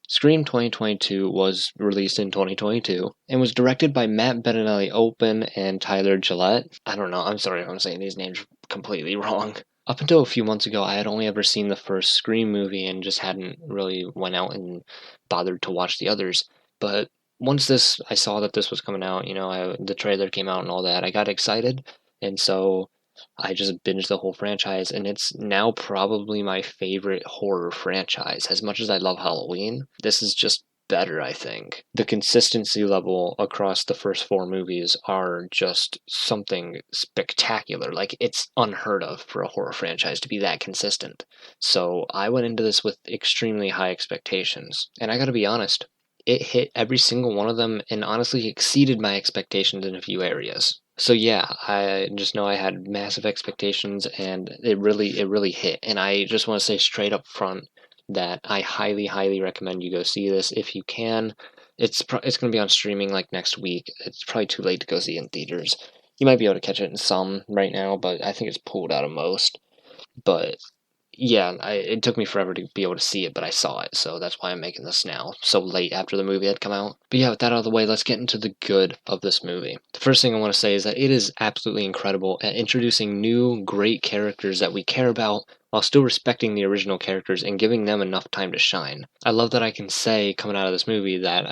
Scream 2022 was released in 2022 and was directed by Matt Bettinelli-Olpin and Tyler Gillette. I don't know, I'm sorry if I'm saying these names completely wrong. Up until a few months ago, I had only ever seen the first Scream movie and just hadn't really went out and bothered to watch the others. But once I saw that this was coming out, the trailer came out and all that, I got excited, and so I just binged the whole franchise, and it's now probably my favorite horror franchise. As much as I love Halloween, this is just better, I think. The consistency level across the first four movies are just something spectacular. Like, it's unheard of for a horror franchise to be that consistent. So I went into this with extremely high expectations. And I gotta be honest, it hit every single one of them and honestly exceeded my expectations in a few areas. So yeah, I just know I had massive expectations and it really hit. And I just want to say straight up front that I highly, highly recommend you go see this if you can. It's going to be on streaming like next week. It's probably too late to go see it in theaters. You might be able to catch it in some right now, but I think it's pulled out of most. But yeah, it took me forever to be able to see it, but I saw it, so that's why I'm making this now, so late after the movie had come out. But yeah, with that out of the way, let's get into the good of this movie. The first thing I want to say is that it is absolutely incredible at introducing new, great characters that we care about while still respecting the original characters and giving them enough time to shine. I love that I can say, coming out of this movie, that,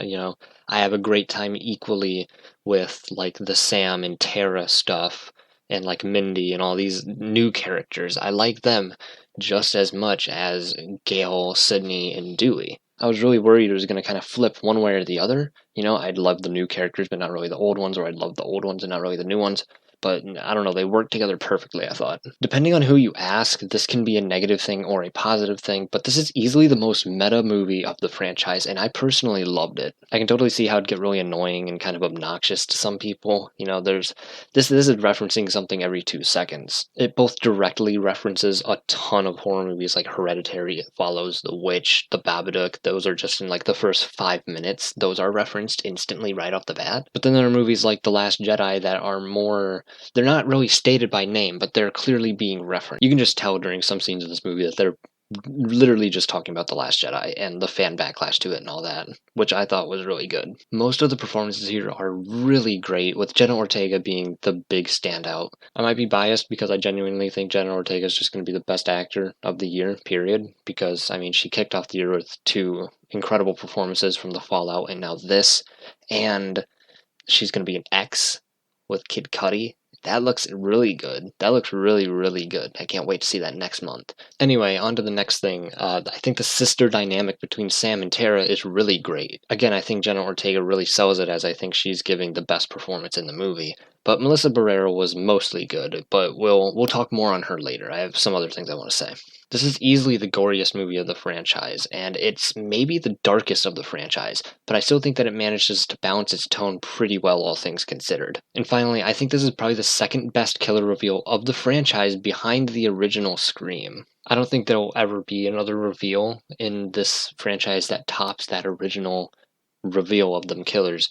I have a great time equally with, like, the Sam and Tara stuff, and, like, Mindy and all these new characters. I like them just as much as Gale, Sydney, and Dewey. I was really worried it was going to kind of flip one way or the other. I'd love the new characters, but not really the old ones, or I'd love the old ones and not really the new ones. But I don't know, they work together perfectly, I thought. Depending on who you ask, this can be a negative thing or a positive thing, but this is easily the most meta movie of the franchise, and I personally loved it. I can totally see how it'd get really annoying and kind of obnoxious to some people. This is referencing something every 2 seconds. It both directly references a ton of horror movies like Hereditary, It Follows, The Witch, The Babadook. Those are just in like the first 5 minutes. Those are referenced instantly right off the bat. But then there are movies like The Last Jedi that are more, they're not really stated by name, but they're clearly being referenced. You can just tell during some scenes of this movie that they're literally just talking about The Last Jedi and the fan backlash to it and all that, which I thought was really good. Most of the performances here are really great, with Jenna Ortega being the big standout. I might be biased because I genuinely think Jenna Ortega is just going to be the best actor of the year, period, because, I mean, she kicked off the year with two incredible performances from The Fallout and now this, and she's going to be an X with Kid Cudi. That looks really good. That looks really, really good. I can't wait to see that next month. Anyway, on to the next thing. I think the sister dynamic between Sam and Tara is really great. Again, I think Jenna Ortega really sells it, as I think she's giving the best performance in the movie. But Melissa Barrera was mostly good, but we'll talk more on her later. I have some other things I want to say. This is easily the goriest movie of the franchise, and it's maybe the darkest of the franchise, but I still think that it manages to balance its tone pretty well, all things considered. And finally, I think this is probably the second best killer reveal of the franchise behind the original Scream. I don't think there'll ever be another reveal in this franchise that tops that original reveal of them killers.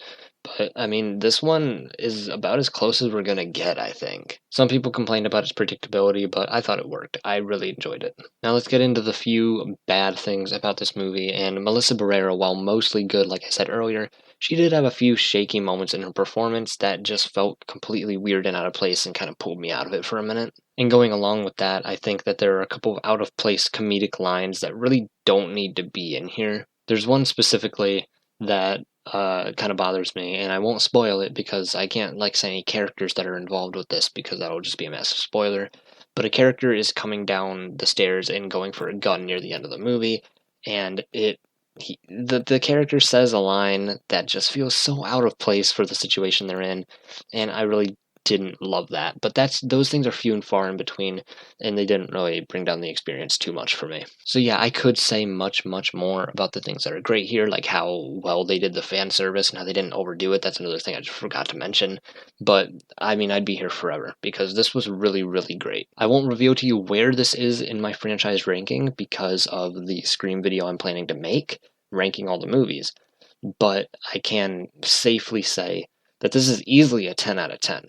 But, I mean, this one is about as close as we're gonna get, I think. Some people complained about its predictability, but I thought it worked. I really enjoyed it. Now let's get into the few bad things about this movie, and Melissa Barrera, while mostly good, like I said earlier, she did have a few shaky moments in her performance that just felt completely weird and out of place and kind of pulled me out of it for a minute. And going along with that, I think that there are a couple of out-of-place comedic lines that really don't need to be in here. There's one specifically that kind of bothers me, and I won't spoil it because I can't say any characters that are involved with this because that'll just be a massive spoiler. But a character is coming down the stairs and going for a gun near the end of the movie, and the character says a line that just feels so out of place for the situation they're in, and I really didn't love that. But those things are few and far in between, and they didn't really bring down the experience too much for me. So yeah, I could say much, much more about the things that are great here, like how well they did the fan service and how they didn't overdo it. That's another thing I just forgot to mention. But I mean, I'd be here forever because this was really, really great. I won't reveal to you where this is in my franchise ranking because of the Scream video I'm planning to make, ranking all the movies. But I can safely say that this is easily a 10 out of 10.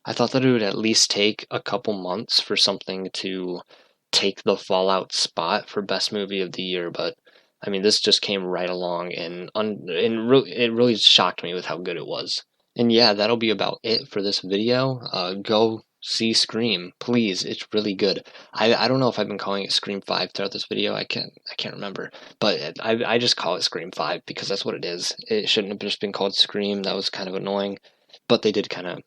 I thought that it would at least take a couple months for something to take the Fallout spot for best movie of the year, but I mean, this just came right along, and it really shocked me with how good it was. And yeah, that'll be about it for this video. Go see Scream, please. It's really good. I don't know if I've been calling it Scream 5 throughout this video. I can't remember, but I just call it Scream 5 because that's what it is. It shouldn't have just been called Scream. That was kind of annoying, but they did kind of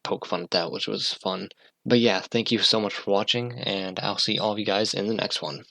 poke fun at that, which was fun. But yeah, thank you so much for watching, and I'll see all of you guys in the next one.